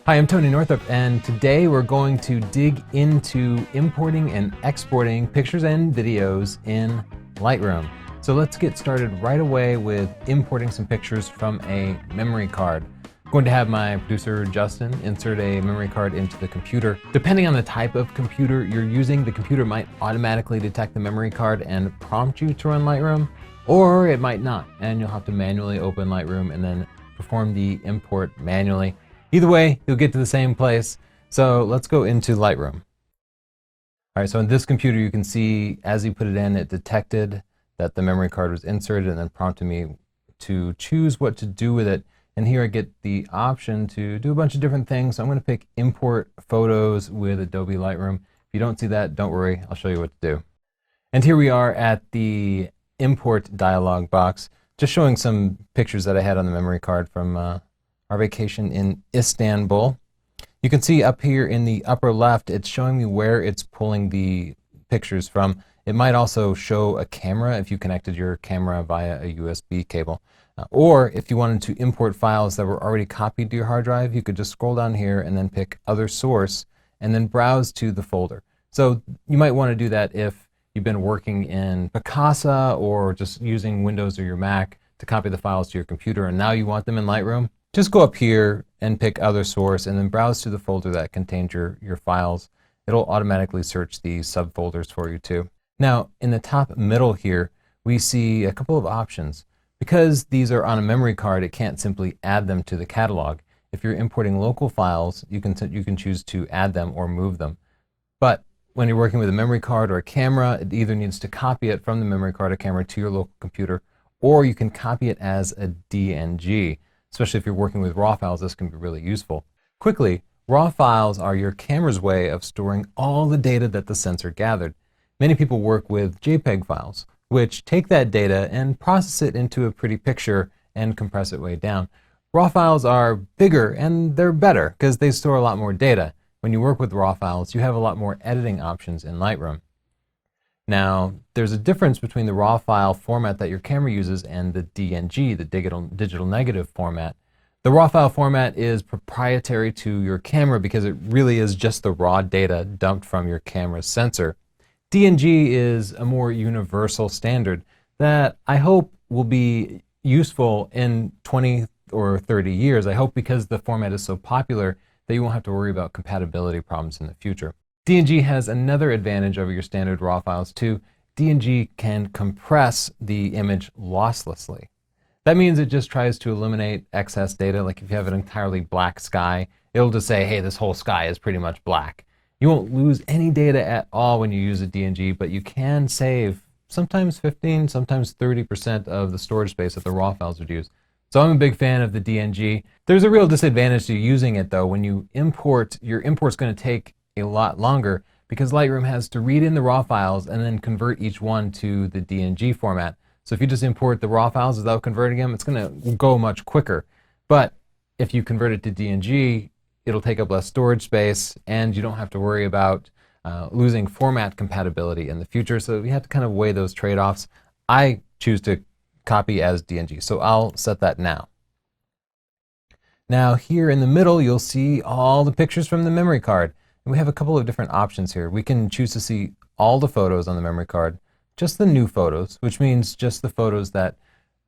Hi, I'm Tony Northrup, and today we're going to dig into importing and exporting pictures and videos in Lightroom. So let's get started right away with importing some pictures from a memory card. I'm going to have my producer Justin insert a memory card into the computer. Depending on the type of computer you're using, the computer might automatically detect the memory card and prompt you to run Lightroom, or it might not, and you'll have to manually open Lightroom and then perform the import manually. Either way, you'll get to the same place. So let's go into Lightroom. All right, so in this computer, you can see as you put it in, it detected that the memory card was inserted and then prompted me to choose what to do with it. And here I get the option to do a bunch of different things. So I'm going to pick import photos with Adobe Lightroom. If you don't see that, don't worry, I'll show you what to do. And here we are at the import dialog box, just showing some pictures that I had on the memory card from our vacation in Istanbul. You can see up here in the upper left, it's showing me where it's pulling the pictures from. It might also show a camera if you connected your camera via a USB cable. Or if you wanted to import files that were already copied to your hard drive, you could just scroll down here and then pick Other Source and then browse to the folder. So you might want to do that if you've been working in Picasa or just using Windows or your Mac to copy the files to your computer and now you want them in Lightroom. Just go up here and pick Other Source and then browse to the folder that contains your files. It'll automatically search the subfolders for you too. Now, in the top middle here, we see a couple of options. Because these are on a memory card, it can't simply add them to the catalog. If you're importing local files, you can choose to add them or move them. But when you're working with a memory card or a camera, it either needs to copy it from the memory card or camera to your local computer, or you can copy it as a DNG. Especially if you're working with RAW files, this can be really useful. Quickly, RAW files are your camera's way of storing all the data that the sensor gathered. Many people work with JPEG files, which take that data and process it into a pretty picture and compress it way down. RAW files are bigger and they're better because they store a lot more data. When you work with RAW files, you have a lot more editing options in Lightroom. Now, there's a difference between the RAW file format that your camera uses and the DNG, the digital negative format. The RAW file format is proprietary to your camera because it really is just the raw data dumped from your camera's sensor. DNG is a more universal standard that I hope will be useful in 20 or 30 years. I hope because the format is so popular that you won't have to worry about compatibility problems in the future. DNG has another advantage over your standard RAW files too. DNG can compress the image losslessly. That means it just tries to eliminate excess data. Like if you have an entirely black sky, it'll just say, hey, this whole sky is pretty much black. You won't lose any data at all when you use a DNG, but you can save sometimes 15, sometimes 30% of the storage space that the RAW files would use. So I'm a big fan of the DNG. There's a real disadvantage to using it though. When you import, your import's going to take a lot longer because Lightroom has to read in the RAW files and then convert each one to the DNG format. So if you just import the RAW files without converting them, it's going to go much quicker. But if you convert it to DNG, it'll take up less storage space and you don't have to worry about losing format compatibility in the future. So you have to kind of weigh those trade-offs. I choose to copy as DNG, so I'll set that now. Now here in the middle, you'll see all the pictures from the memory card. We have a couple of different options here. We can choose to see all the photos on the memory card, just the new photos, which means just the photos that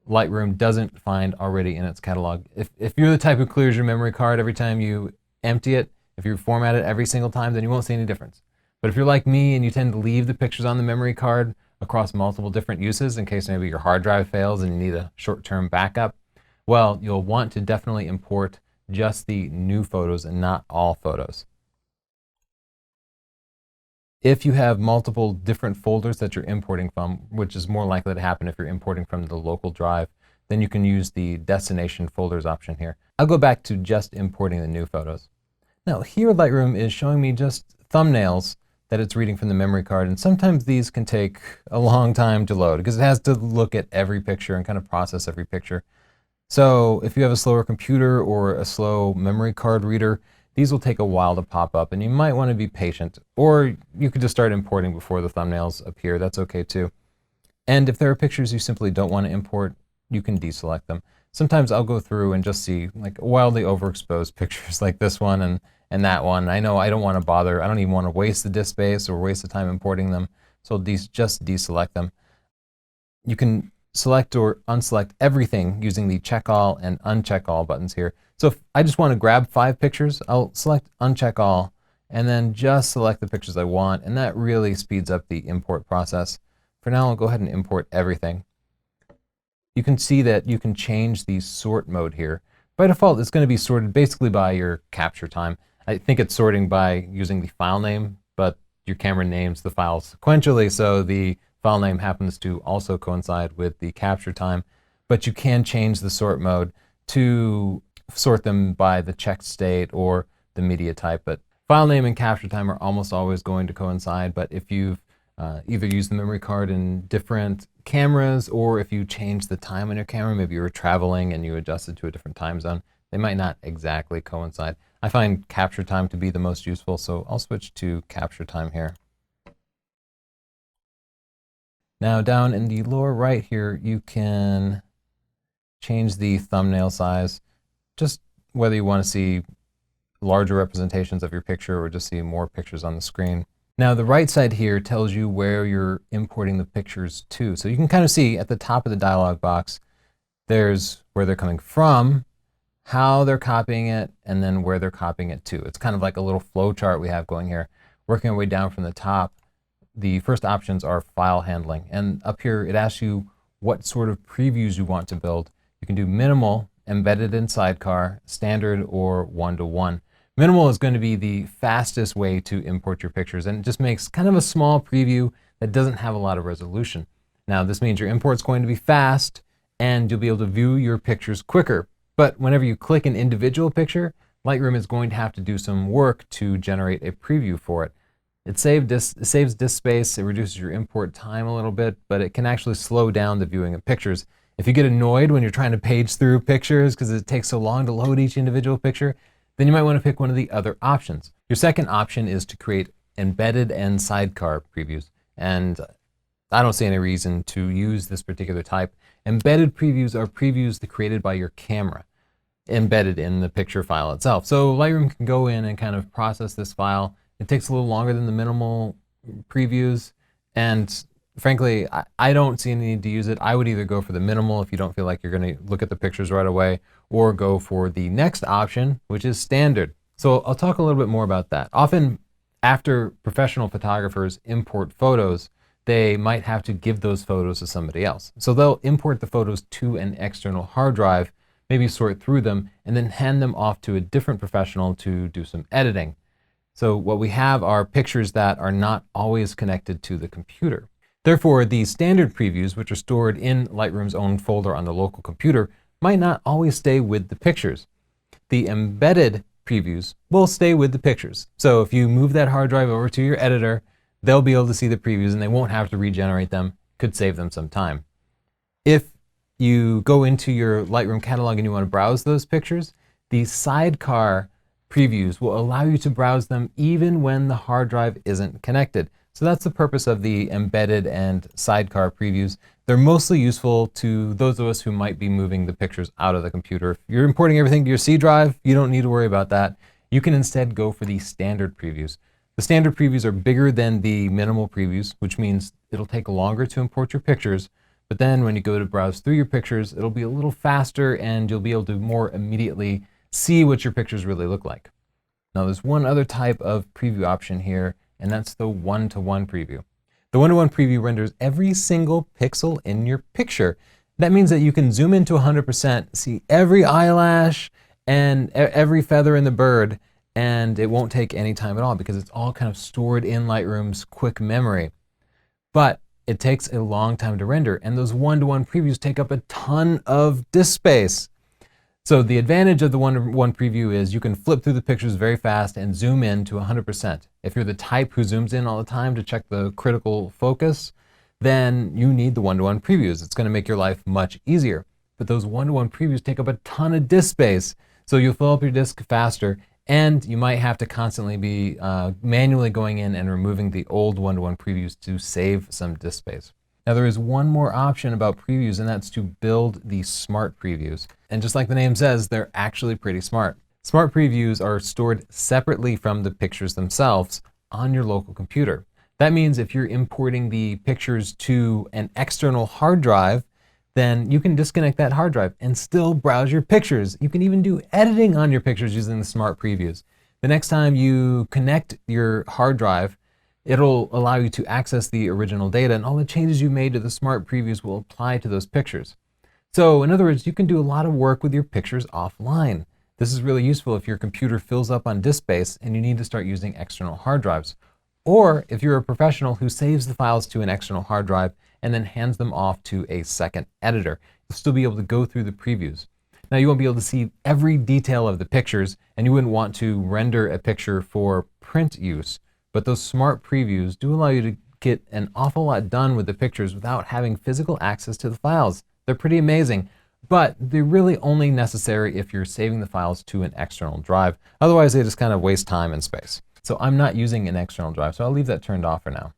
Lightroom doesn't find already in its catalog. If you're the type who clears your memory card every time you empty it, if you format it every single time, then you won't see any difference. But if you're like me and you tend to leave the pictures on the memory card across multiple different uses in case maybe your hard drive fails and you need a short-term backup, well, you'll want to definitely import just the new photos and not all photos. If you have multiple different folders that you're importing from, which is more likely to happen if you're importing from the local drive, then you can use the destination folders option here. I'll go back to just importing the new photos. Now here Lightroom is showing me just thumbnails that it's reading from the memory card, and sometimes these can take a long time to load because it has to look at every picture and kind of process every picture. So if you have a slower computer or a slow memory card reader, these will take a while to pop up and you might want to be patient, or you could just start importing before the thumbnails appear. That's okay too. And if there are pictures you simply don't want to import, you can deselect them. sometimes I'll go through and just see like wildly overexposed pictures like this one and that one. I know I don't want to bother. I don't even want to waste the disk space or waste the time importing them. So I'll just deselect them. You can select or unselect everything using the check all and uncheck all buttons here. So if I just want to grab 5 pictures, I'll select uncheck all and then just select the pictures I want, and that really speeds up the import process. For now, I'll go ahead and import everything. You can see that you can change the sort mode here. By default, it's going to be sorted basically by your capture time. I think it's sorting by using the file name, but your camera names the files sequentially, so the file name happens to also coincide with the capture time. But you can change the sort mode to sort them by the checked state or the media type. But file name and capture time are almost always going to coincide. But if you've either used the memory card in different cameras, or if you change the time on your camera, maybe you were traveling and you adjusted to a different time zone, they might not exactly coincide. I find capture time to be the most useful, so I'll switch to capture time here. Now down in the lower right here, you can change the thumbnail size, just whether you want to see larger representations of your picture or just see more pictures on the screen. Now the right side here tells you where you're importing the pictures to. So you can kind of see at the top of the dialog box, there's where they're coming from, how they're copying it, and then where they're copying it to. It's kind of like a little flow chart we have going here. Working our way down from the top, the first options are file handling. And up here, it asks you what sort of previews you want to build. You can do minimal, embedded in sidecar, standard, or one-to-one. Minimal is going to be the fastest way to import your pictures, and it just makes kind of a small preview that doesn't have a lot of resolution. Now, this means your import's going to be fast, and you'll be able to view your pictures quicker. But whenever you click an individual picture, Lightroom is going to have to do some work to generate a preview for it. It saves disk space, it reduces your import time a little bit, but it can actually slow down the viewing of pictures. If you get annoyed when you're trying to page through pictures because it takes so long to load each individual picture, then you might want to pick one of the other options. Your second option is to create embedded and sidecar previews. And I don't see any reason to use this particular type. Embedded previews are previews created by your camera, embedded in the picture file itself. So Lightroom can go in and kind of process this file. It takes a little longer than the minimal previews. And frankly, I don't see any need to use it. I would either go for the minimal if you don't feel like you're going to look at the pictures right away, or go for the next option, which is standard. So I'll talk a little bit more about that. Often after professional photographers import photos, they might have to give those photos to somebody else. So they'll import the photos to an external hard drive, maybe sort through them, and then hand them off to a different professional to do some editing. So what we have are pictures that are not always connected to the computer. Therefore, the standard previews, which are stored in Lightroom's own folder on the local computer, might not always stay with the pictures. The embedded previews will stay with the pictures. So if you move that hard drive over to your editor, they'll be able to see the previews and they won't have to regenerate them. Could save them some time. If you go into your Lightroom catalog and you want to browse those pictures, the sidecar previews will allow you to browse them even when the hard drive isn't connected. So that's the purpose of the embedded and sidecar previews. They're mostly useful to those of us who might be moving the pictures out of the computer. If you're importing everything to your C drive, you don't need to worry about that. You can instead go for the standard previews. The standard previews are bigger than the minimal previews, which means it'll take longer to import your pictures. But then when you go to browse through your pictures, it'll be a little faster and you'll be able to more immediately see what your pictures really look like. Now there's one other type of preview option here, and that's the one-to-one preview. The one-to-one preview renders every single pixel in your picture. That means that you can zoom into 100%, see every eyelash and every feather in the bird, and it won't take any time at all because it's all kind of stored in Lightroom's quick memory. But it takes a long time to render, and those one-to-one previews take up a ton of disk space. So the advantage of the one-to-one preview is you can flip through the pictures very fast and zoom in to 100%. If you're the type who zooms in all the time to check the critical focus, then you need the one-to-one previews. It's going to make your life much easier. But those one-to-one previews take up a ton of disk space, so you'll fill up your disk faster, and you might have to constantly be manually going in and removing the old one-to-one previews to save some disk space. Now there is one more option about previews, and that's to build the smart previews. And just like the name says, they're actually pretty smart. Smart previews are stored separately from the pictures themselves on your local computer. That means if you're importing the pictures to an external hard drive, then you can disconnect that hard drive and still browse your pictures. You can even do editing on your pictures using the smart previews. The next time you connect your hard drive, it'll allow you to access the original data, and all the changes you made to the smart previews will apply to those pictures. So in other words, you can do a lot of work with your pictures offline. This is really useful if your computer fills up on disk space and you need to start using external hard drives. Or if you're a professional who saves the files to an external hard drive and then hands them off to a second editor, you'll still be able to go through the previews. Now you won't be able to see every detail of the pictures, and you wouldn't want to render a picture for print use, but those smart previews do allow you to get an awful lot done with the pictures without having physical access to the files. They're pretty amazing, but they're really only necessary if you're saving the files to an external drive. Otherwise, they just kind of waste time and space. So I'm not using an external drive, so I'll leave that turned off for now.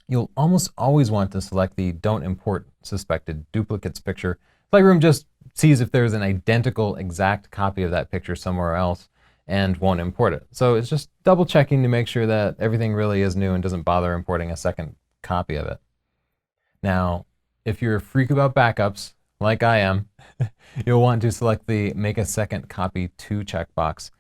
You'll almost always want to select the Don't Import Suspected Duplicates picture. Lightroom just sees if there's an identical exact copy of that picture somewhere else and won't import it. So it's just double checking to make sure that everything really is new and doesn't bother importing a second copy of it. Now, if you're a freak about backups, like I am, you'll want to select the Make a Second Copy To checkbox.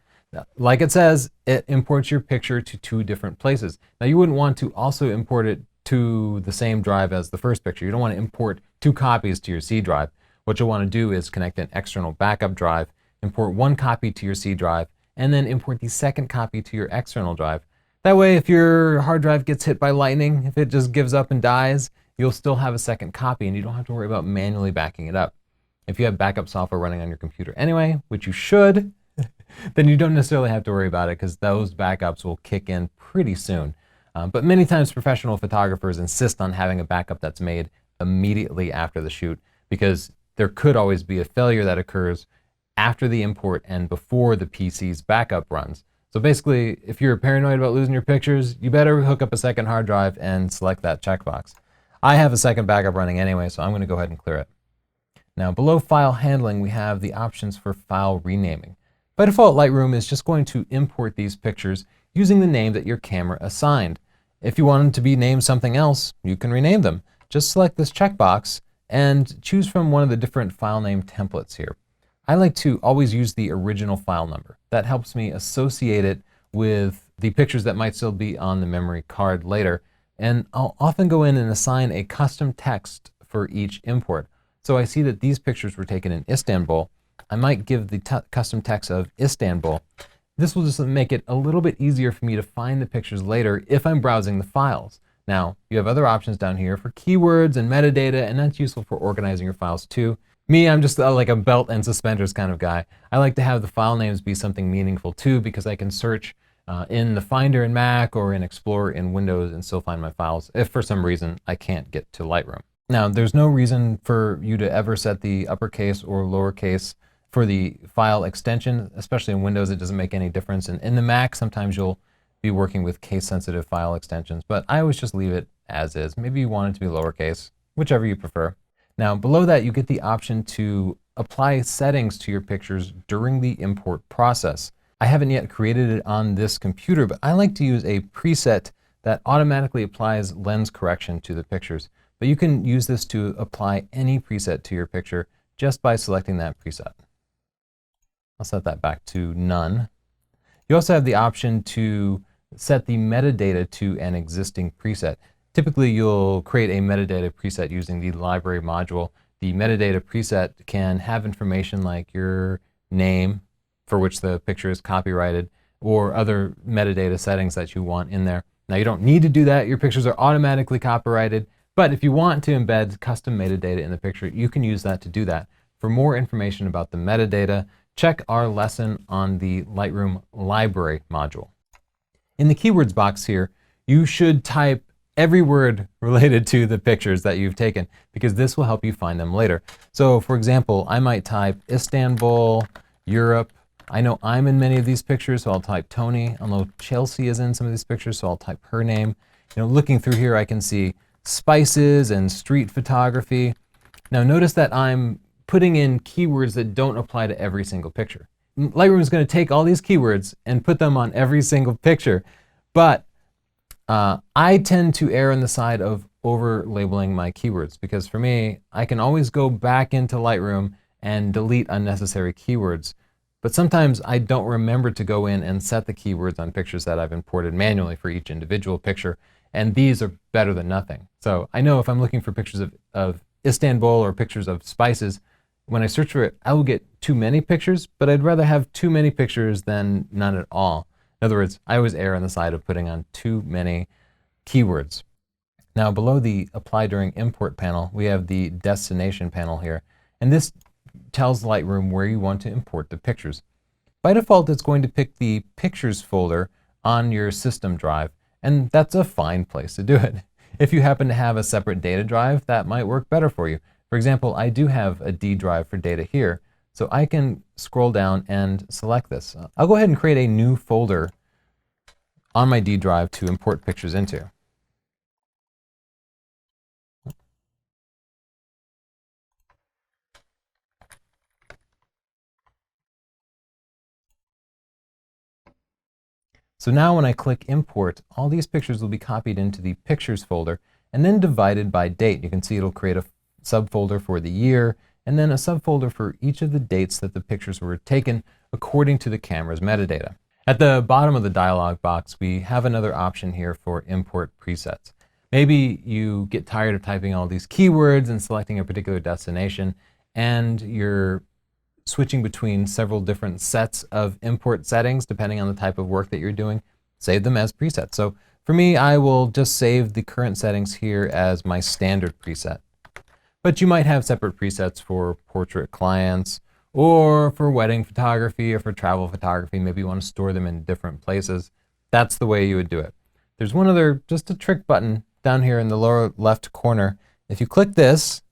Like it says, it imports your picture to 2 different places. Now you wouldn't want to also import it to the same drive as the first picture. You don't want to import 2 copies to your C drive. What you'll want to do is connect an external backup drive, import 1 copy to your C drive, and then import the second copy to your external drive. That way, if your hard drive gets hit by lightning, if it just gives up and dies, you'll still have a second copy and you don't have to worry about manually backing it up. If you have backup software running on your computer anyway, which you should, then you don't necessarily have to worry about it because those backups will kick in pretty soon. But many times professional photographers insist on having a backup that's made immediately after the shoot because there could always be a failure that occurs after the import and before the PC's backup runs. So basically, if you're paranoid about losing your pictures, you better hook up a second hard drive and select that checkbox. I have a second backup running anyway, so I'm going to go ahead and clear it. Now, below file handling, we have the options for file renaming. By default, Lightroom is just going to import these pictures using the name that your camera assigned. If you want them to be named something else, you can rename them. Just select this checkbox and choose from one of the different file name templates here. I like to always use the original file number. That helps me associate it with the pictures that might still be on the memory card later. And I'll often go in and assign a custom text for each import. So I see that these pictures were taken in Istanbul. I might give the custom text of Istanbul. This will just make it a little bit easier for me to find the pictures later if I'm browsing the files. Now, you have other options down here for keywords and metadata, and that's useful for organizing your files too. Me, I'm just like a belt and suspenders kind of guy. I like to have the file names be something meaningful too because I can search in the Finder in Mac or in Explorer in Windows and still find my files if for some reason I can't get to Lightroom. Now, there's no reason for you to ever set the uppercase or lowercase for the file extension, especially in Windows. It doesn't make any difference. And in the Mac, sometimes you'll be working with case-sensitive file extensions, but I always just leave it as is. Maybe you want it to be lowercase, whichever you prefer. Now, below that, you get the option to apply settings to your pictures during the import process. I haven't yet created it on this computer, but I like to use a preset that automatically applies lens correction to the pictures. But you can use this to apply any preset to your picture just by selecting that preset. I'll set that back to none. You also have the option to set the metadata to an existing preset. Typically, you'll create a metadata preset using the library module. The metadata preset can have information like your name, for which the picture is copyrighted, or other metadata settings that you want in there. Now, you don't need to do that. Your pictures are automatically copyrighted, but if you want to embed custom metadata in the picture, you can use that to do that. For more information about the metadata, check our lesson on the Lightroom library module. In the keywords box here, you should type every word related to the pictures that you've taken because this will help you find them later. So for example, I might type Istanbul, Europe. I know I'm in many of these pictures, so I'll type Tony. I know Chelsea is in some of these pictures, so I'll type her name. You know, looking through here, I can see spices and street photography. Now notice that I'm putting in keywords that don't apply to every single picture. Lightroom is going to take all these keywords and put them on every single picture, but I tend to err on the side of over-labeling my keywords, because for me, I can always go back into Lightroom and delete unnecessary keywords. But sometimes I don't remember to go in and set the keywords on pictures that I've imported manually for each individual picture, and these are better than nothing. So I know if I'm looking for pictures of Istanbul or pictures of spices, when I search for it, I will get too many pictures, but I'd rather have too many pictures than none at all. In other words, I always err on the side of putting on too many keywords. Now below the Apply During Import panel, we have the Destination panel here, and this tells Lightroom where you want to import the pictures. By default, it's going to pick the Pictures folder on your system drive, and that's a fine place to do it. If you happen to have a separate data drive, that might work better for you. For example, I do have a D drive for data here, so I can scroll down and select this. I'll go ahead and create a new folder on my D drive to import pictures into. So now when I click import, all these pictures will be copied into the pictures folder and then divided by date. You can see it'll create a subfolder for the year and then a subfolder for each of the dates that the pictures were taken according to the camera's metadata. At the bottom of the dialog box, we have another option here for import presets. Maybe you get tired of typing all these keywords and selecting a particular destination, and you're switching between several different sets of import settings depending on the type of work that you're doing. Save them as presets. So for me, I will just save the current settings here as my standard preset. But you might have separate presets for portrait clients or for wedding photography or for travel photography. Maybe you want to store them in different places. That's the way you would do it. There's one other, just a trick button down here in the lower left corner. If you click this,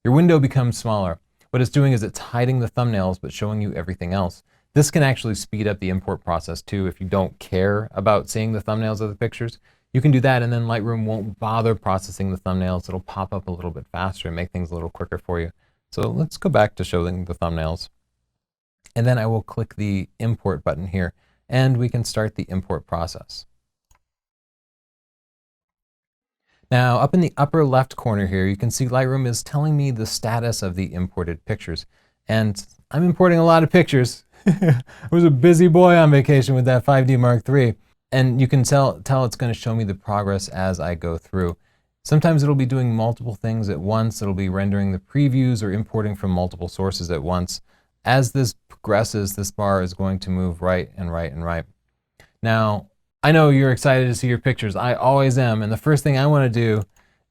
your window becomes smaller. What it's doing is it's hiding the thumbnails but showing you everything else. This can actually speed up the import process too. If you don't care about seeing the thumbnails of the pictures, you can do that, and then Lightroom won't bother processing the thumbnails. It'll pop up a little bit faster and make things a little quicker for you. So let's go back to showing the thumbnails. And then I will click the import button here, and we can start the import process. Now, up in the upper left corner here, you can see Lightroom is telling me the status of the imported pictures. And I'm importing a lot of pictures. I was a busy boy on vacation with that 5D Mark III. And you can tell it's going to show me the progress as I go through. Sometimes it'll be doing multiple things at once. It'll be rendering the previews or importing from multiple sources at once. As this progresses, this bar is going to move right and right and right. Now, I know you're excited to see your pictures. I always am. And the first thing I want to do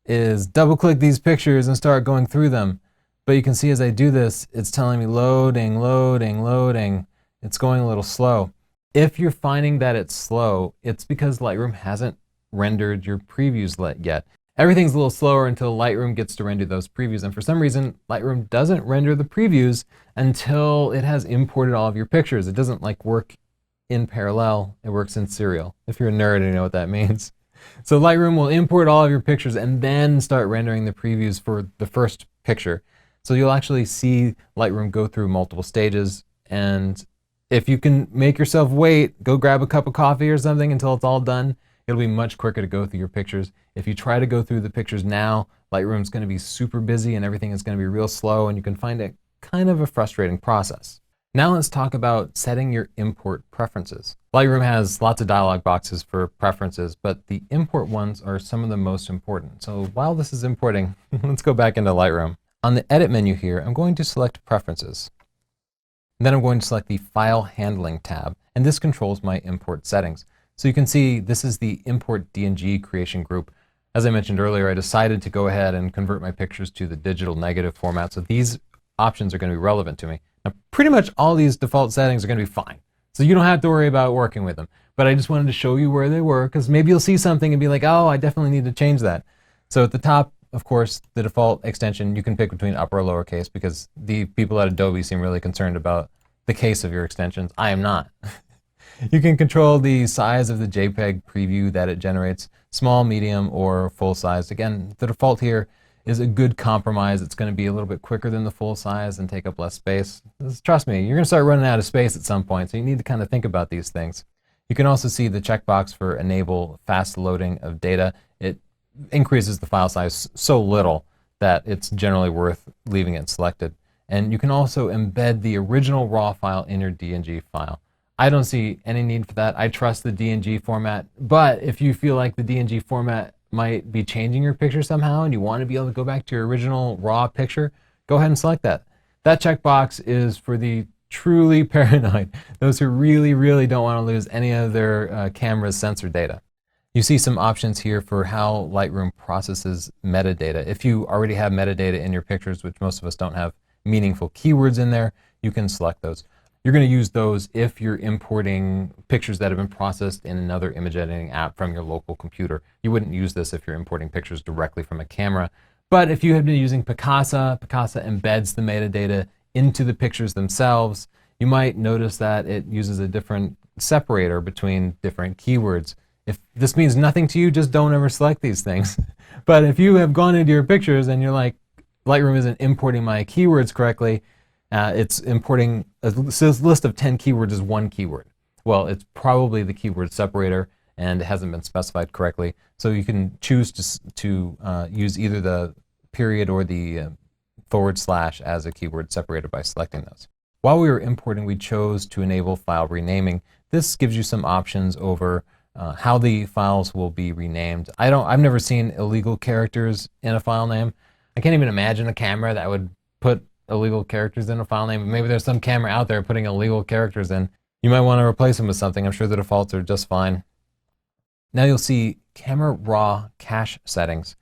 is double click these pictures and start going through them. But you can see as I do this, it's telling me loading, loading, loading. It's going a little slow. If you're finding that it's slow, it's because Lightroom hasn't rendered your previews yet. Everything's a little slower until Lightroom gets to render those previews. And for some reason, Lightroom doesn't render the previews until it has imported all of your pictures. It doesn't like work in parallel, it works in serial. If you're a nerd, you know what that means. So Lightroom will import all of your pictures and then start rendering the previews for the first picture. So you'll actually see Lightroom go through multiple stages, and if you can make yourself wait, go grab a cup of coffee or something until it's all done, it'll be much quicker to go through your pictures. If you try to go through the pictures now, Lightroom's going to be super busy and everything is going to be real slow, and you can find it kind of a frustrating process. Now let's talk about setting your import preferences. Lightroom has lots of dialog boxes for preferences, but the import ones are some of the most important. So while this is importing, let's go back into Lightroom. On the Edit menu here, I'm going to select Preferences. And then I'm going to select the File Handling tab, and this controls my import settings. So you can see this is the Import DNG creation group. As I mentioned earlier, I decided to go ahead and convert my pictures to the digital negative format, so these options are going to be relevant to me. Now, pretty much all these default settings are going to be fine, so you don't have to worry about working with them. But I just wanted to show you where they were, because maybe you'll see something and be like, oh, I definitely need to change that. So at the top, of course, the default extension, you can pick between upper or lowercase, because the people at Adobe seem really concerned about the case of your extensions. I am not. You can control the size of the JPEG preview that it generates, small, medium, or full size. Again, the default here is a good compromise. It's going to be a little bit quicker than the full size and take up less space. Trust me, you're going to start running out of space at some point, so you need to kind of think about these things. You can also see the checkbox for enable fast loading of data. It increases the file size so little that it's generally worth leaving it selected. And you can also embed the original RAW file in your DNG file. I don't see any need for that. I trust the DNG format, but if you feel like the DNG format might be changing your picture somehow and you want to be able to go back to your original RAW picture, go ahead and select that. That checkbox is for the truly paranoid, those who really, really don't want to lose any of their camera's sensor data. You see some options here for how Lightroom processes metadata. If you already have metadata in your pictures, which most of us don't have meaningful keywords in there, you can select those. You're going to use those if you're importing pictures that have been processed in another image editing app from your local computer. You wouldn't use this if you're importing pictures directly from a camera. But if you have been using Picasa, Picasa embeds the metadata into the pictures themselves. You might notice that it uses a different separator between different keywords. If this means nothing to you, just don't ever select these things. But if you have gone into your pictures and you're like, Lightroom isn't importing my keywords correctly, it's importing a list of 10 keywords as one keyword. Well, it's probably the keyword separator and it hasn't been specified correctly. So you can choose to use either the period or the / as a keyword separator by selecting those. While we were importing, we chose to enable file renaming. This gives you some options over how the files will be renamed. I've never seen illegal characters in a file name. I can't even imagine a camera that would put illegal characters in a file name. Maybe there's some camera out there putting illegal characters in. You might want to replace them with something. I'm sure the defaults are just fine. Now you'll see Camera Raw cache settings.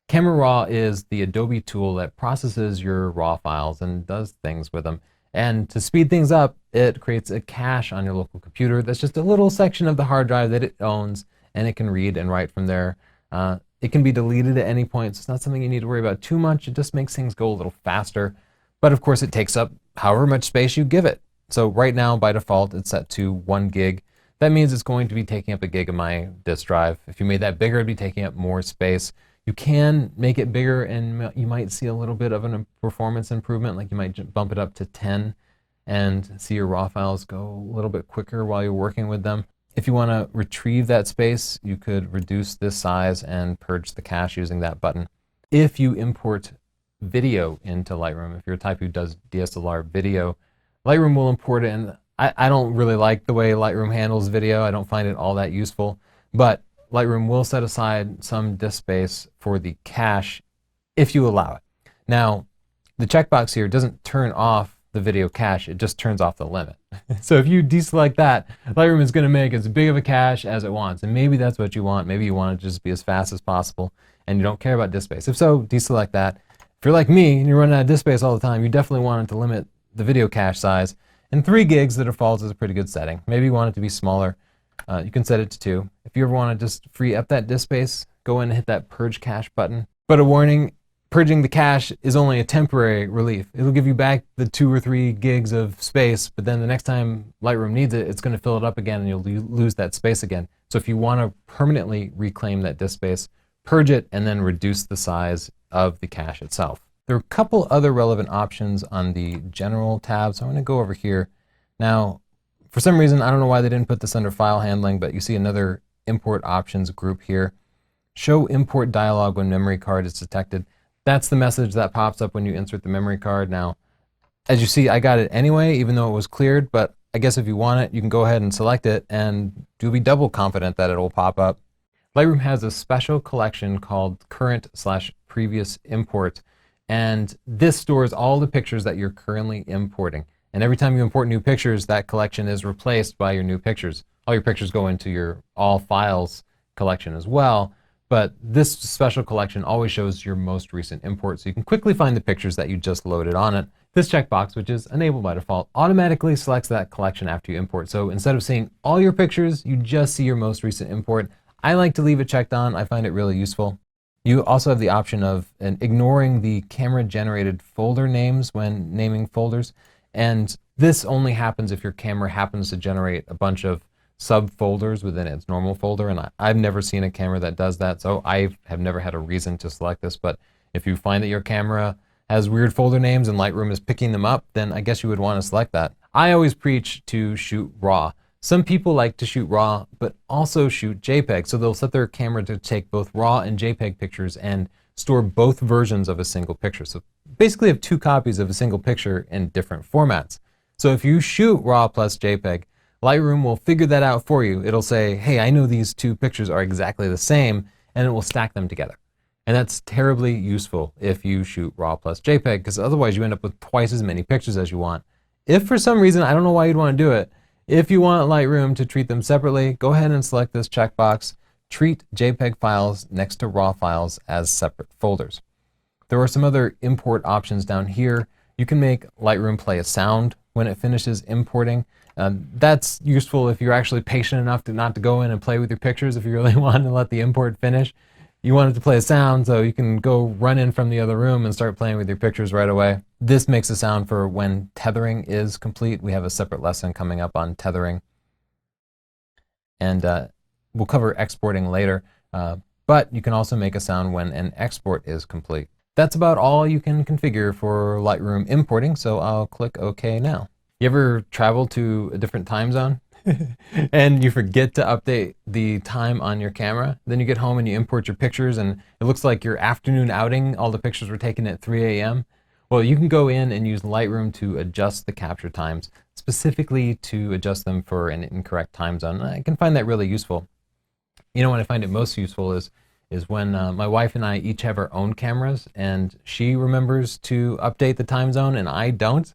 Camera Raw is the Adobe tool that processes your RAW files and does things with them. And to speed things up, it creates a cache on your local computer that's just a little section of the hard drive that it owns, and it can read and write from there. It can be deleted at any point, so it's not something you need to worry about too much. It just makes things go a little faster. But of course, it takes up however much space you give it. So right now, by default, it's set to 1 gig. That means it's going to be taking up 1 gig of my disk drive. If you made that bigger, it'd be taking up more space. You can make it bigger and you might see a little bit of a performance improvement, like you might bump it up to 10 and see your RAW files go a little bit quicker while you're working with them. If you want to retrieve that space, you could reduce this size and purge the cache using that button. If you import video into Lightroom, if you're a type who does DSLR video, Lightroom will import it, and I don't really like the way Lightroom handles video. I don't find it all that useful, but Lightroom will set aside some disk space for the cache if you allow it. Now, the checkbox here doesn't turn off the video cache, it just turns off the limit. So if you deselect that, Lightroom is going to make as big of a cache as it wants, and maybe that's what you want. Maybe you want it to just be as fast as possible, and you don't care about disk space. If so, deselect that. If you're like me and you're running out of disk space all the time, you definitely want it to limit the video cache size. And 3 gigs, the default, is a pretty good setting. Maybe you want it to be smaller. You can set it to 2. If you ever want to just free up that disk space, go in and hit that Purge Cache button. But a warning, purging the cache is only a temporary relief. It'll give you back the 2 or 3 gigs of space, but then the next time Lightroom needs it, it's going to fill it up again and you'll lose that space again. So if you want to permanently reclaim that disk space, purge it and then reduce the size of the cache itself. There are a couple other relevant options on the General tab, so I'm going to go over here. Now, for some reason, I don't know why they didn't put this under file handling, but you see another import options group here. Show import dialog when memory card is detected. That's the message that pops up when you insert the memory card. Now, as you see, I got it anyway, even though it was cleared, but I guess if you want it, you can go ahead and select it and you'll be double confident that it'll pop up. Lightroom has a special collection called current/previous import, and this stores all the pictures that you're currently importing. And every time you import new pictures, that collection is replaced by your new pictures. All your pictures go into your all files collection as well, but this special collection always shows your most recent import, so you can quickly find the pictures that you just loaded on it. This checkbox, which is enabled by default, automatically selects that collection after you import. So instead of seeing all your pictures, you just see your most recent import. I like to leave it checked on. I find it really useful. You also have the option of ignoring the camera-generated folder names when naming folders. And this only happens if your camera happens to generate a bunch of subfolders within its normal folder, and I've never seen a camera that does that, so I have never had a reason to select this. But if you find that your camera has weird folder names and Lightroom is picking them up, then I guess you would want to select that. I always preach to shoot RAW. Some people like to shoot RAW, but also shoot JPEG, so they'll set their camera to take both RAW and JPEG pictures and store both versions of a single picture. So basically have two copies of a single picture in different formats. So if you shoot RAW plus JPEG, Lightroom will figure that out for you. It'll say, hey, I know these two pictures are exactly the same, and it will stack them together. And that's terribly useful if you shoot RAW plus JPEG, because otherwise you end up with twice as many pictures as you want. If for some reason, I don't know why you'd want to do it, if you want Lightroom to treat them separately, go ahead and select this checkbox, treat JPEG files next to RAW files as separate folders. There are some other import options down here. You can make Lightroom play a sound when it finishes importing. That's useful if you're actually patient enough to not to go in and play with your pictures. If you really want to let the import finish, you want it to play a sound, so you can go run in from the other room and start playing with your pictures right away. This makes a sound for when tethering is complete. We have a separate lesson coming up on tethering. And we'll cover exporting later, but you can also make a sound when an export is complete. That's about all you can configure for Lightroom importing, so I'll click OK now. You ever travel to a different time zone and you forget to update the time on your camera? Then you get home and you import your pictures and it looks like your afternoon outing, all the pictures were taken at 3 a.m. Well, you can go in and use Lightroom to adjust the capture times, specifically to adjust them for an incorrect time zone. I can find that really useful. You know, when I find it most useful is when my wife and I each have our own cameras and she remembers to update the time zone and I don't.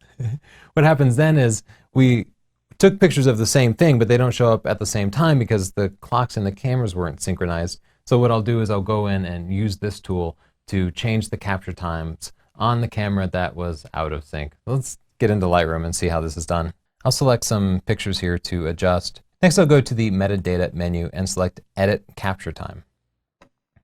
What happens then is we took pictures of the same thing, but they don't show up at the same time because the clocks in the cameras weren't synchronized. So what I'll do is I'll go in and use this tool to change the capture times on the camera that was out of sync. Let's get into Lightroom and see how this is done. I'll select some pictures here to adjust. Next, I'll go to the metadata menu and select Edit Capture Time.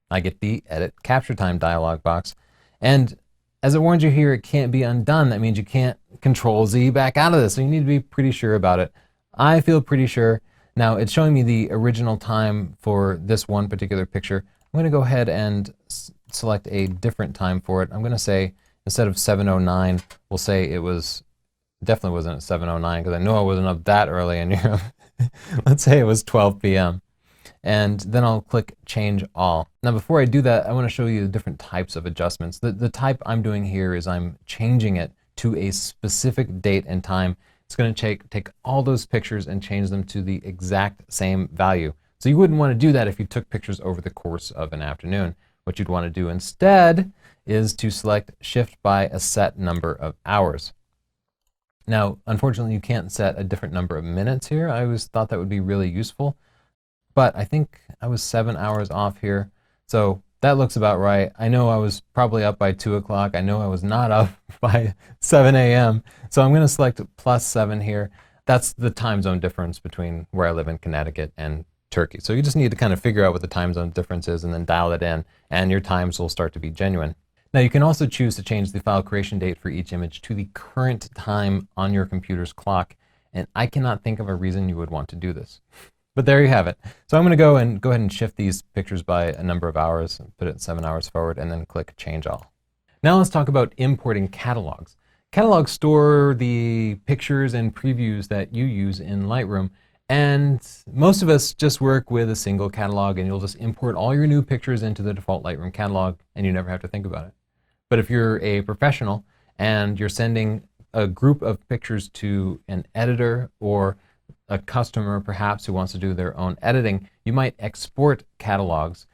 I get the Edit Capture Time dialog box. And as it warns you here, it can't be undone. That means you can't Control Z back out of this. So you need to be pretty sure about it. I feel pretty sure. Now it's showing me the original time for this one particular picture. I'm going to go ahead and select a different time for it. I'm going to say, instead of 7:09, we'll say it was, definitely wasn't at 7:09 because I know I wasn't up that early in Europe. Let's say it was 12 p.m. And then I'll click Change All. Now before I do that, I want to show you the different types of adjustments. The type I'm doing here is I'm changing it to a specific date and time. It's going to take all those pictures and change them to the exact same value. So you wouldn't want to do that if you took pictures over the course of an afternoon. What you'd want to do instead is to select Shift by a set number of hours. Now, unfortunately, you can't set a different number of minutes here. I always thought that would be really useful. But I think I was 7 hours off here. So that looks about right. I know I was probably up by 2 o'clock. I know I was not up by 7 a.m. So I'm going to select +7 here. That's the time zone difference between where I live in Connecticut and Turkey. So you just need to kind of figure out what the time zone difference is and then dial it in, and your times will start to be genuine. Now you can also choose to change the file creation date for each image to the current time on your computer's clock. And I cannot think of a reason you would want to do this. But there you have it. So I'm going to go ahead and shift these pictures by a number of hours, put it 7 hours forward, and then click Change All. Now let's talk about importing catalogs. Catalogs store the pictures and previews that you use in Lightroom, and most of us just work with a single catalog, and you'll just import all your new pictures into the default Lightroom catalog, and you never have to think about it. But if you're a professional and you're sending a group of pictures to an editor or a customer perhaps who wants to do their own editing, you might export catalogs,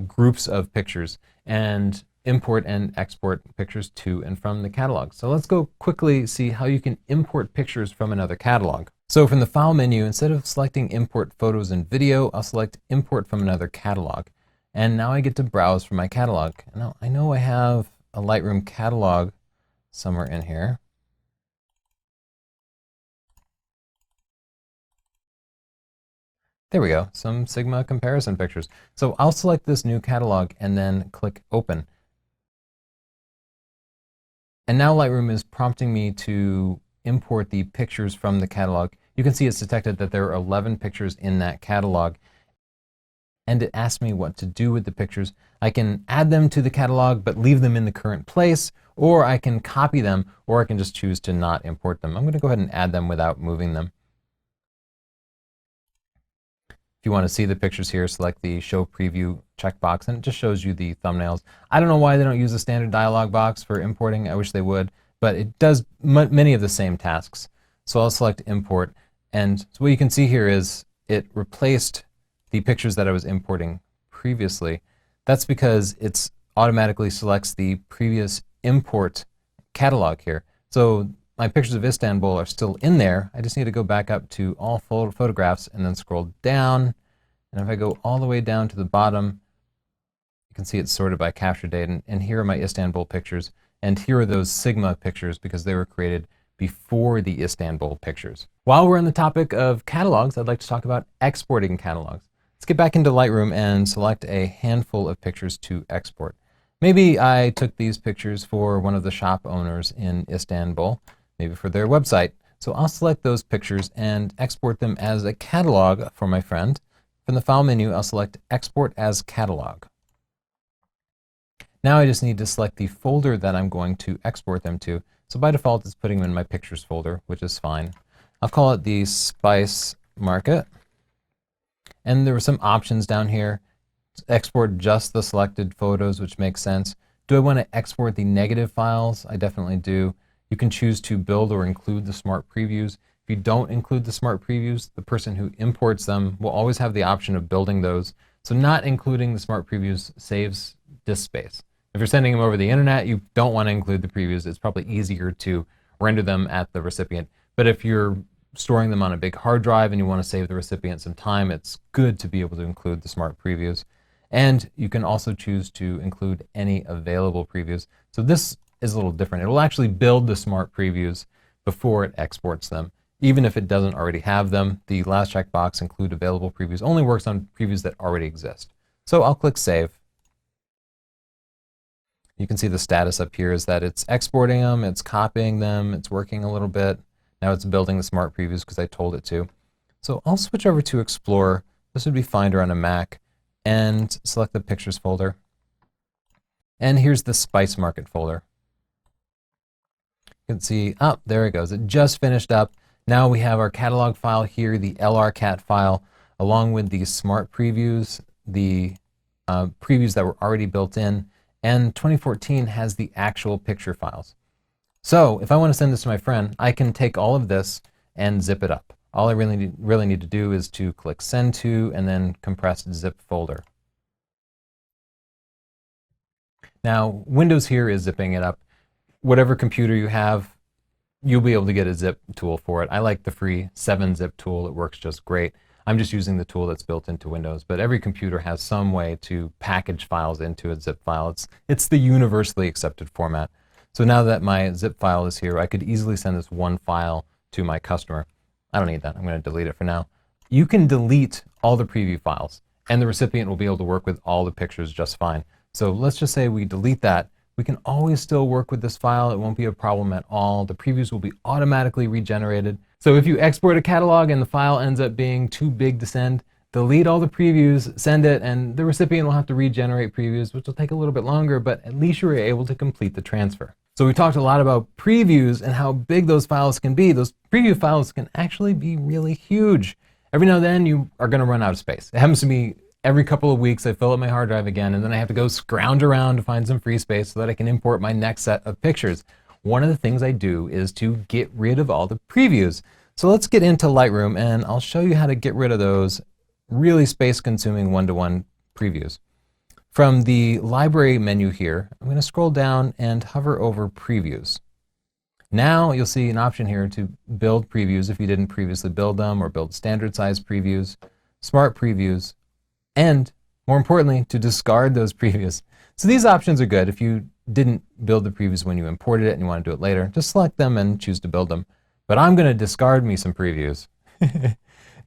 groups of pictures, and import and export pictures to and from the catalog. So let's go quickly see how you can import pictures from another catalog. So from the File menu, instead of selecting Import Photos and Video, I'll select Import from another catalog. And now I get to browse for my catalog. Now I know I have a Lightroom catalog somewhere in here. There we go, some Sigma comparison pictures. So I'll select this new catalog and then click Open. And now Lightroom is prompting me to import the pictures from the catalog you can see it's detected that there are 11 pictures in that catalog, and it asks me what to do with the pictures. I can add them to the catalog but leave them in the current place, or I can copy them, or I can just choose to not import them. I'm going to go ahead and add them without moving them. If you want to see the pictures here, select the Show Preview checkbox, and it just shows you the thumbnails. I don't know why they don't use a standard dialog box for importing. I wish they would, but it does many of the same tasks. So I'll select Import, and so what you can see here is it replaced the pictures that I was importing previously. That's because it automatically selects the previous import catalog here. So my pictures of Istanbul are still in there. I just need to go back up to all photographs and then scroll down. And if I go all the way down to the bottom, you can see it's sorted by capture date. And here are my Istanbul pictures. And here are those Sigma pictures because they were created before the Istanbul pictures. While we're on the topic of catalogs, I'd like to talk about exporting catalogs. Let's get back into Lightroom and select a handful of pictures to export. Maybe I took these pictures for one of the shop owners in Istanbul, maybe for their website. So I'll select those pictures and export them as a catalog for my friend. From the File menu, I'll select Export as Catalog. Now I just need to select the folder that I'm going to export them to. So by default, it's putting them in my Pictures folder, which is fine. I'll call it the Spice Market. And there were some options down here. Export just the selected photos, which makes sense. Do I want to export the negative files? I definitely do. You can choose to build or include the smart previews. If you don't include the smart previews, the person who imports them will always have the option of building those. So not including the smart previews saves disk space. If you're sending them over the internet, you don't want to include the previews. It's probably easier to render them at the recipient. But if you're storing them on a big hard drive and you want to save the recipient some time, it's good to be able to include the smart previews. And you can also choose to include any available previews. So this is a little different. It will actually build the smart previews before it exports them. Even if it doesn't already have them, the last checkbox, include available previews, only works on previews that already exist. So I'll click Save. You can see the status up here is that it's exporting them, it's copying them, it's working a little bit. Now it's building the smart previews because I told it to. So I'll switch over to Explorer. This would be Finder on a Mac, and select the Pictures folder. And here's the Spice Market folder. You can see, oh, there it goes. It just finished up. Now we have our catalog file here, the LRCat file, along with the smart previews, the previews that were already built in, and 2014 has the actual picture files. So if I want to send this to my friend, I can take all of this and zip it up. All I really need to do is to click Send to and then compressed zip folder. Now, Windows here is zipping it up. Whatever computer you have, you'll be able to get a zip tool for it. I like the free 7-zip tool. It works just great. I'm just using the tool that's built into Windows, but every computer has some way to package files into a zip file. It's the universally accepted format. So now that my zip file is here, I could easily send this one file to my customer. I don't need that. I'm going to delete it for now. You can delete all the preview files, and the recipient will be able to work with all the pictures just fine. So let's just say we delete that. We can always still work with this file. It won't be a problem at all. The previews will be automatically regenerated. So if you export a catalog and the file ends up being too big to send, delete all the previews, send it, and the recipient will have to regenerate previews, which will take a little bit longer, but at least you were able to complete the transfer. So we talked a lot about previews and how big those files can be. Those preview files can actually be really huge. Every now and then you are going to run out of space. It happens to me every couple of weeks. I fill up my hard drive again, and then I have to go scrounge around to find some free space so that I can import my next set of pictures. One of the things I do is to get rid of all the previews. So let's get into Lightroom, and I'll show you how to get rid of those really space-consuming one-to-one previews. From the library menu here, I'm going to scroll down and hover over previews. Now you'll see an option here to build previews if you didn't previously build them, or build standard size previews, smart previews, and more importantly, to discard those previews. So these options are good. If you didn't build the previews when you imported it and you want to do it later, just select them and choose to build them. But I'm going to discard me some previews.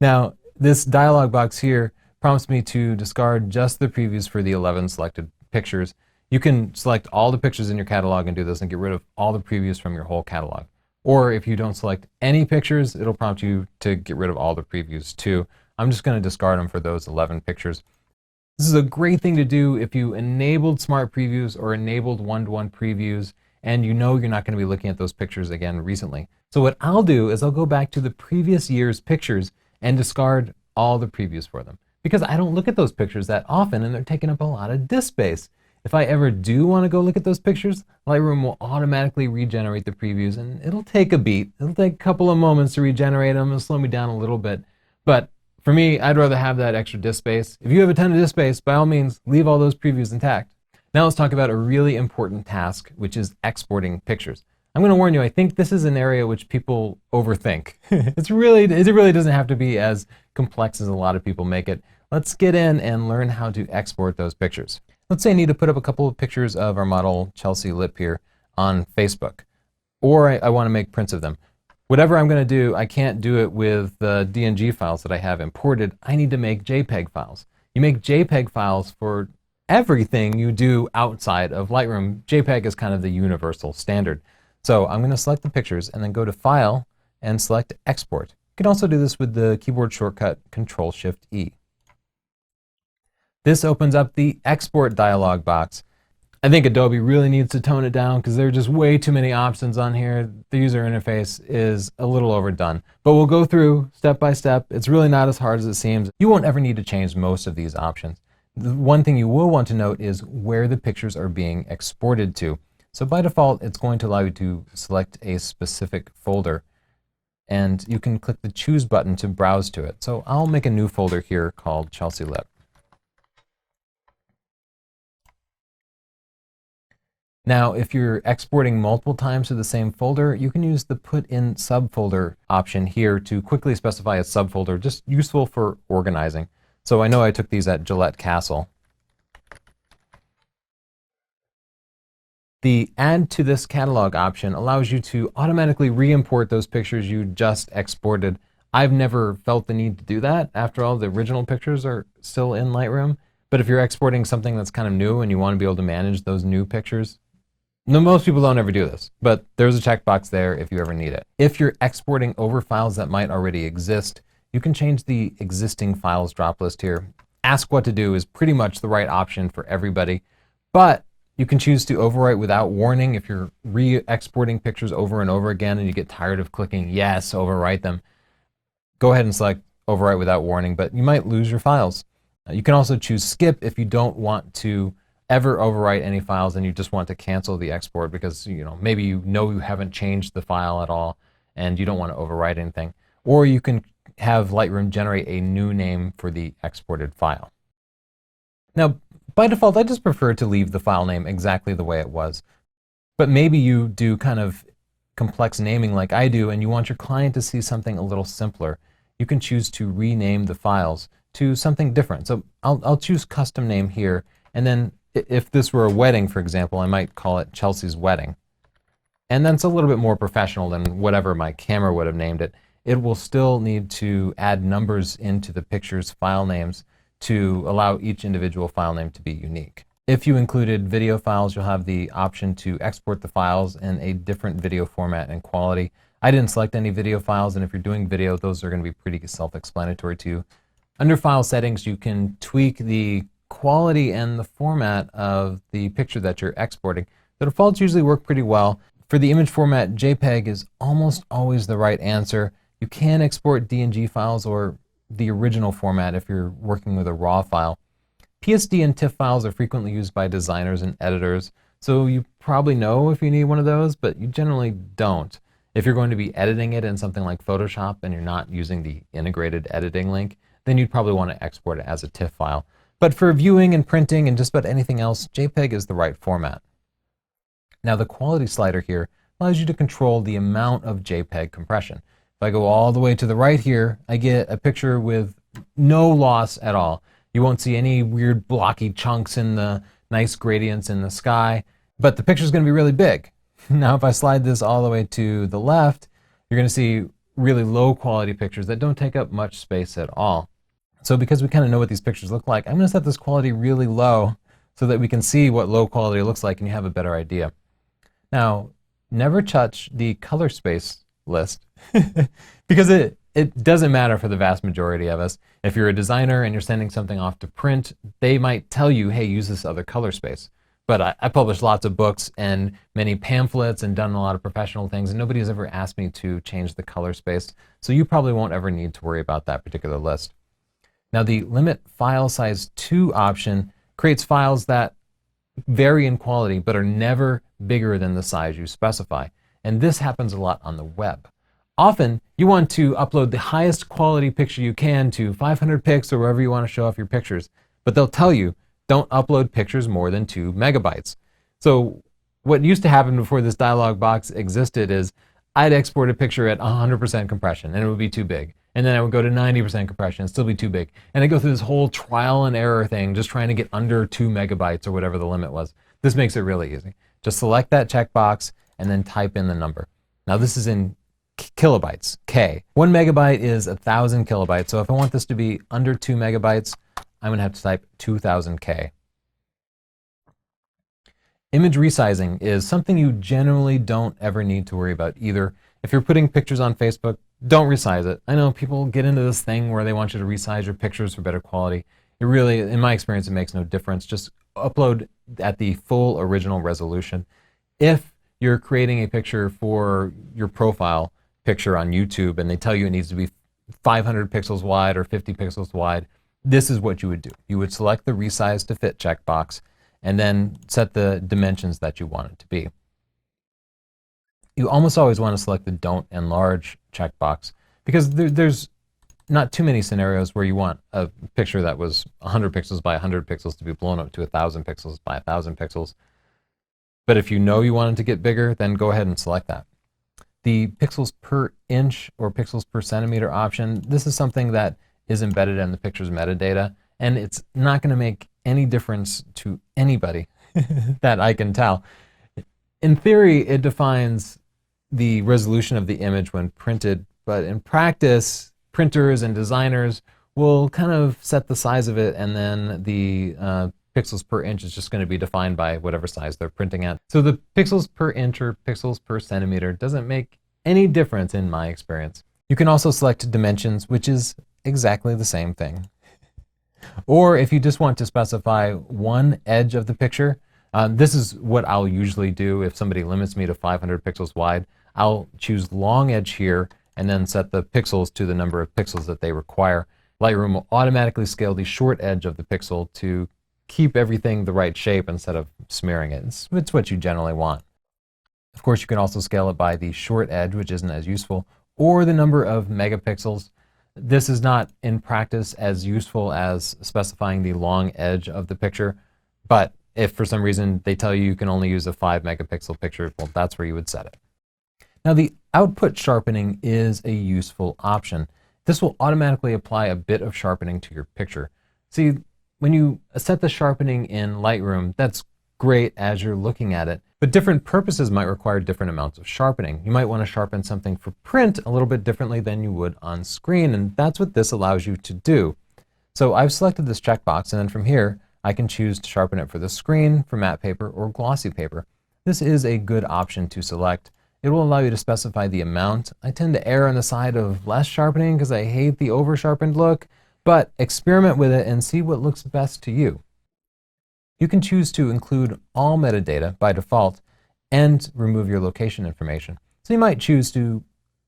Now, this dialog box here prompts me to discard just the previews for the 11 selected pictures. You can select all the pictures in your catalog and do this and get rid of all the previews from your whole catalog. Or if you don't select any pictures, it'll prompt you to get rid of all the previews too. I'm just going to discard them for those 11 pictures. This is a great thing to do if you enabled smart previews or enabled one-to-one previews and you know you're not going to be looking at those pictures again recently. So what I'll do is I'll go back to the previous year's pictures and discard all the previews for them, because I don't look at those pictures that often and they're taking up a lot of disk space. If I ever do want to go look at those pictures, Lightroom will automatically regenerate the previews, and it'll take a beat. It'll take a couple of moments to regenerate them. It'll slow me down a little bit. But for me, I'd rather have that extra disk space. If you have a ton of disk space, by all means, leave all those previews intact. Now let's talk about a really important task, which is exporting pictures. I'm going to warn you, I think this is an area which people overthink. It really doesn't have to be as complex as a lot of people make it. Let's get in and learn how to export those pictures. Let's say I need to put up a couple of pictures of our model Chelsea Lip here on Facebook, or I want to make prints of them. Whatever I'm going to do, I can't do it with the DNG files that I have imported. I need to make JPEG files. You make JPEG files for everything you do outside of Lightroom. JPEG is kind of the universal standard. So I'm going to select the pictures and then go to File and select Export. You can also do this with the keyboard shortcut Control-Shift-E. This opens up the export dialog box. I think Adobe really needs to tone it down because there are just way too many options on here. The user interface is a little overdone. But we'll go through step by step. It's really not as hard as it seems. You won't ever need to change most of these options. The one thing you will want to note is where the pictures are being exported to. So by default, it's going to allow you to select a specific folder, and you can click the Choose button to browse to it. So I'll make a new folder here called Chelsea Lip. Now, if you're exporting multiple times to the same folder, you can use the Put in Subfolder option here to quickly specify a subfolder, just useful for organizing. So I know I took these at Gillette Castle. The Add to this catalog option allows you to automatically re-import those pictures you just exported. I've never felt the need to do that. After all, the original pictures are still in Lightroom. But if you're exporting something that's kind of new and you want to be able to manage those new pictures, no, most people don't ever do this, but there's a checkbox there if you ever need it. If you're exporting over files that might already exist, you can change the existing files drop list here. Ask what to do is pretty much the right option for everybody, but you can choose to overwrite without warning. If you're re-exporting pictures over and over again and you get tired of clicking yes, overwrite them, go ahead and select overwrite without warning, but you might lose your files. You can also choose skip if you don't want to ever overwrite any files and you just want to cancel the export because maybe you haven't changed the file at all and you don't want to overwrite anything. Or you can have Lightroom generate a new name for the exported file. Now, by default, I just prefer to leave the file name exactly the way it was. But maybe you do kind of complex naming like I do and you want your client to see something a little simpler. You can choose to rename the files to something different. So I'll choose custom name here, and then if this were a wedding, for example, I might call it Chelsea's Wedding. And that's a little bit more professional than whatever my camera would have named it. It will still need to add numbers into the picture's file names to allow each individual file name to be unique. If you included video files, you'll have the option to export the files in a different video format and quality. I didn't select any video files, and if you're doing video, those are going to be pretty self-explanatory too. Under File Settings, you can tweak the quality and the format of the picture that you're exporting. The defaults usually work pretty well. For the image format, JPEG is almost always the right answer. You can export DNG files or the original format if you're working with a RAW file. PSD and TIFF files are frequently used by designers and editors, so you probably know if you need one of those, but you generally don't. If you're going to be editing it in something like Photoshop and you're not using the integrated editing link, then you'd probably want to export it as a TIFF file. But for viewing and printing and just about anything else, JPEG is the right format. Now the quality slider here allows you to control the amount of JPEG compression. If I go all the way to the right here, I get a picture with no loss at all. You won't see any weird blocky chunks in the nice gradients in the sky, but the picture is going to be really big. Now if I slide this all the way to the left, you're going to see really low quality pictures that don't take up much space at all. So because we kind of know what these pictures look like, I'm going to set this quality really low so that we can see what low quality looks like and you have a better idea. Now, never touch the color space list because it doesn't matter for the vast majority of us. If you're a designer and you're sending something off to print, they might tell you, hey, use this other color space. But I published lots of books and many pamphlets and done a lot of professional things, and nobody has ever asked me to change the color space. So you probably won't ever need to worry about that particular list. Now, the limit file size to option creates files that vary in quality but are never bigger than the size you specify. And this happens a lot on the web. Often, you want to upload the highest quality picture you can to 500 pics or wherever you want to show off your pictures, but they'll tell you, don't upload pictures more than 2 megabytes. So what used to happen before this dialog box existed is I'd export a picture at 100% compression and it would be too big. And then I would go to 90% compression and still be too big. And I go through this whole trial and error thing just trying to get under 2 megabytes or whatever the limit was. This makes it really easy. Just select that checkbox and then type in the number. Now this is in kilobytes, K. 1 megabyte is 1,000 kilobytes. So if I want this to be under 2 megabytes, I'm gonna have to type 2000K. Image resizing is something you generally don't ever need to worry about either. If you're putting pictures on Facebook, don't resize it. I know people get into this thing where they want you to resize your pictures for better quality. It really, in my experience, it makes no difference. Just upload at the full original resolution. If you're creating a picture for your profile picture on YouTube and they tell you it needs to be 500 pixels wide or 50 pixels wide, this is what you would do. You would select the resize to fit checkbox and then set the dimensions that you want it to be. You almost always want to select the don't enlarge checkbox because there's not too many scenarios where you want a picture that was 100 pixels by 100 pixels to be blown up to 1,000 pixels by 1,000 pixels. But if you know you want it to get bigger, then go ahead and select that. The pixels per inch or pixels per centimeter option, this is something that is embedded in the picture's metadata, and it's not going to make any difference to anybody that I can tell. In theory, it defines the resolution of the image when printed, but in practice, printers and designers will kind of set the size of it, and then the pixels per inch is just going to be defined by whatever size they're printing at. So the pixels per inch or pixels per centimeter doesn't make any difference in my experience. You can also select dimensions, which is exactly the same thing. Or if you just want to specify one edge of the picture, this is what I'll usually do if somebody limits me to 500 pixels wide. I'll choose long edge here and then set the pixels to the number of pixels that they require. Lightroom will automatically scale the short edge of the pixel to keep everything the right shape instead of smearing it. It's what you generally want. Of course, you can also scale it by the short edge, which isn't as useful, or the number of megapixels. This is not in practice as useful as specifying the long edge of the picture, but if for some reason they tell you you can only use a 5 megapixel picture, well, that's where you would set it. Now, the output sharpening is a useful option. This will automatically apply a bit of sharpening to your picture. See, when you set the sharpening in Lightroom, that's great as you're looking at it, but different purposes might require different amounts of sharpening. You might want to sharpen something for print a little bit differently than you would on screen, and that's what this allows you to do. So I've selected this checkbox, and then from here, I can choose to sharpen it for the screen, for matte paper, or glossy paper. This is a good option to select. It will allow you to specify the amount. I tend to err on the side of less sharpening because I hate the over-sharpened look, but experiment with it and see what looks best to you. You can choose to include all metadata by default and remove your location information. So you might choose to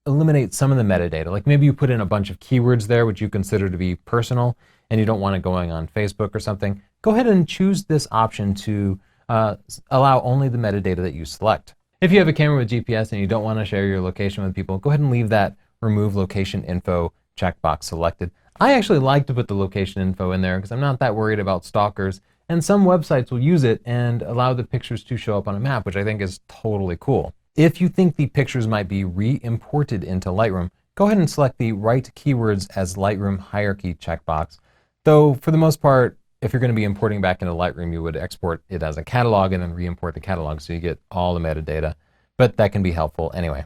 eliminate some of the metadata, like maybe you put in a bunch of keywords there which you consider to be personal and you don't want it going on Facebook or something. Go ahead and choose this option to allow only the metadata that you select. If you have a camera with GPS and you don't want to share your location with people, go ahead and leave that remove location info checkbox selected. I actually like to put the location info in there because I'm not that worried about stalkers, and some websites will use it and allow the pictures to show up on a map, which I think is totally cool. If you think the pictures might be re-imported into Lightroom, go ahead and select the Write Keywords as Lightroom Hierarchy checkbox. Though for the most part, if you're going to be importing back into Lightroom, you would export it as a catalog and then re-import the catalog so you get all the metadata, but that can be helpful anyway.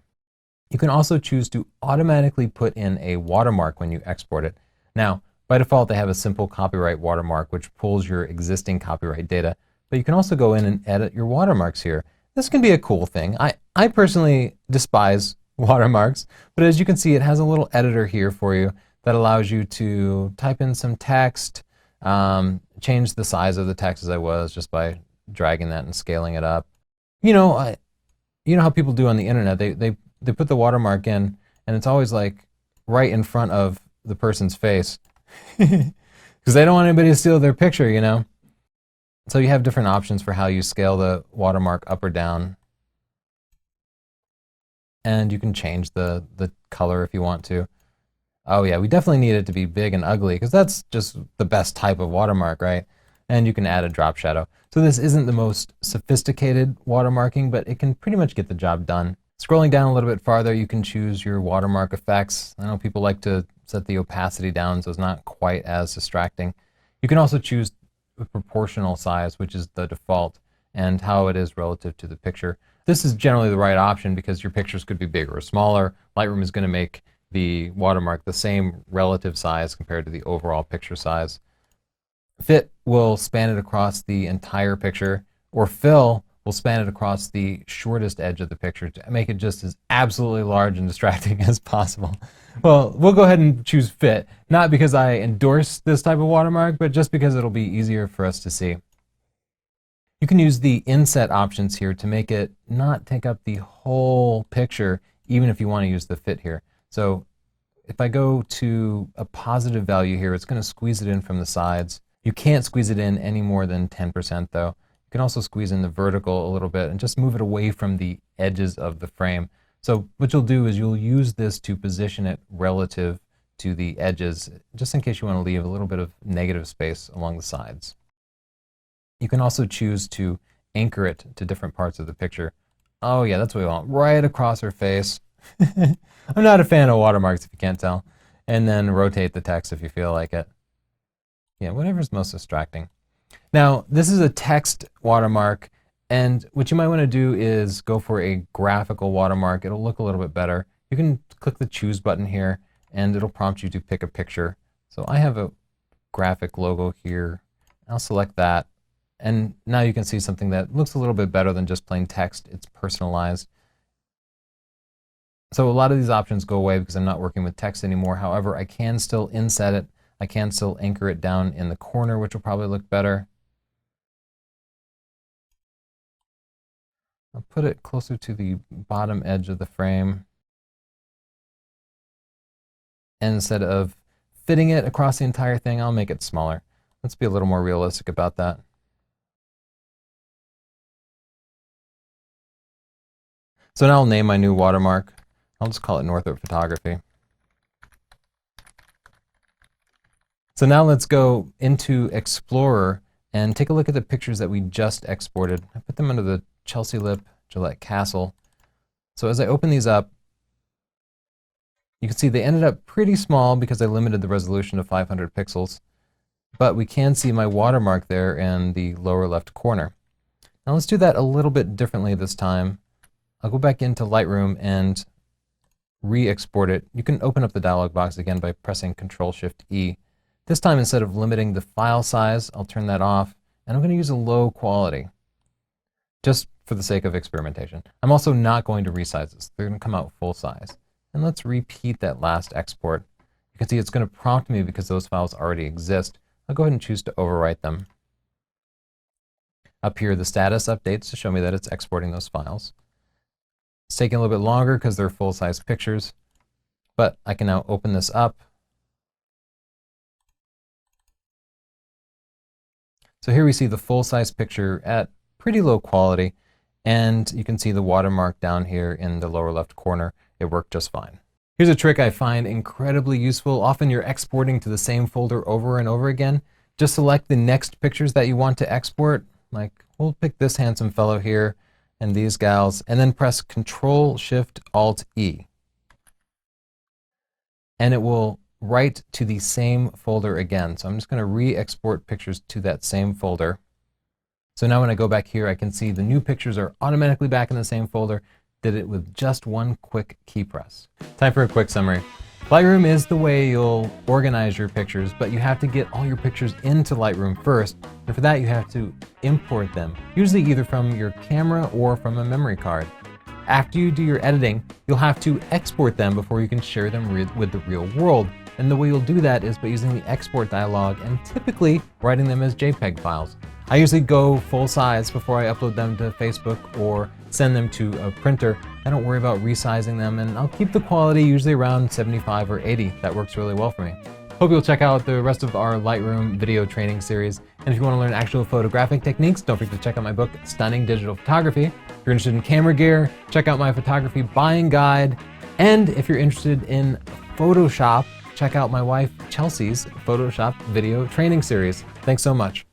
You can also choose to automatically put in a watermark when you export it. Now, by default, they have a simple copyright watermark which pulls your existing copyright data, but you can also go in and edit your watermarks here. This can be a cool thing. I personally despise watermarks, but as you can see, it has a little editor here for you that allows you to type in some text, change the size of the text as I was just by dragging that and scaling it up. You know, you know how people do on the internet. They put the watermark in, and it's always like right in front of the person's face because they don't want anybody to steal their picture, you know. So you have different options for how you scale the watermark up or down. And you can change the color if you want to. Oh yeah, we definitely need it to be big and ugly because that's just the best type of watermark, right? And you can add a drop shadow. So this isn't the most sophisticated watermarking, but it can pretty much get the job done. Scrolling down a little bit farther, you can choose your watermark effects. I know people like to set the opacity down so it's not quite as distracting. You can also choose a proportional size, which is the default, and how it is relative to the picture. This is generally the right option because your pictures could be bigger or smaller. Lightroom is going to make the watermark the same relative size compared to the overall picture size. Fit will span it across the entire picture, or fill will span it across the shortest edge of the picture to make it just as absolutely large and distracting as possible. Well, we'll go ahead and choose fit, not because I endorse this type of watermark, but just because it'll be easier for us to see. You can use the inset options here to make it not take up the whole picture, even if you want to use the fit here. So if I go to a positive value here, it's going to squeeze it in from the sides. You can't squeeze it in any more than 10% though. You can also squeeze in the vertical a little bit and just move it away from the edges of the frame. So what you'll do is you'll use this to position it relative to the edges, just in case you want to leave a little bit of negative space along the sides. You can also choose to anchor it to different parts of the picture. Oh yeah, that's what we want, right across her face. I'm not a fan of watermarks if you can't tell. And then rotate the text if you feel like it. Yeah, whatever's most distracting. Now, this is a text watermark, and what you might want to do is go for a graphical watermark. It'll look a little bit better. You can click the choose button here, and it'll prompt you to pick a picture. So I have a graphic logo here. I'll select that, and now you can see something that looks a little bit better than just plain text. It's personalized. So a lot of these options go away because I'm not working with text anymore. However, I can still inset it. I can still anchor it down in the corner, which will probably look better. I'll put it closer to the bottom edge of the frame. And instead of fitting it across the entire thing, I'll make it smaller. Let's be a little more realistic about that. So now I'll name my new watermark. I'll just call it Northrup Photography. So now let's go into Explorer and take a look at the pictures that we just exported. I put them under the Chelsea Lip Gillette Castle. So as I open these up, you can see they ended up pretty small because I limited the resolution to 500 pixels. But we can see my watermark there in the lower left corner. Now let's do that a little bit differently this time. I'll go back into Lightroom and re-export it. You can open up the dialog box again by pressing Control-Shift-E. This time, instead of limiting the file size, I'll turn that off, and I'm going to use a low quality, just for the sake of experimentation. I'm also not going to resize this. They're going to come out full size. And let's repeat that last export. You can see it's going to prompt me because those files already exist. I'll go ahead and choose to overwrite them. Up here, the status updates to show me that it's exporting those files. It's taking a little bit longer because they're full-size pictures, but I can now open this up. So here we see the full-size picture at pretty low quality, and you can see the watermark down here in the lower left corner. It worked just fine. Here's a trick I find incredibly useful. Often you're exporting to the same folder over and over again. Just select the next pictures that you want to export. Like, we'll pick this handsome fellow here and these gals, and then press Control-Shift-Alt-E. And it will write to the same folder again. So I'm just going to re-export pictures to that same folder. So now when I go back here, I can see the new pictures are automatically back in the same folder. Did it with just one quick key press. Time for a quick summary. Lightroom is the way you'll organize your pictures, but you have to get all your pictures into Lightroom first, and for that you have to import them, usually either from your camera or from a memory card. After you do your editing, you'll have to export them before you can share them with the real world, and the way you'll do that is by using the export dialog and typically writing them as JPEG files. I usually go full size before I upload them to Facebook or send them to a printer. I don't worry about resizing them, and I'll keep the quality usually around 75 or 80. That works really well for me. Hope you'll check out the rest of our Lightroom video training series. And if you want to learn actual photographic techniques, don't forget to check out my book, Stunning Digital Photography. If you're interested in camera gear, check out my photography buying guide. And if you're interested in Photoshop, check out my wife Chelsea's Photoshop video training series. Thanks so much.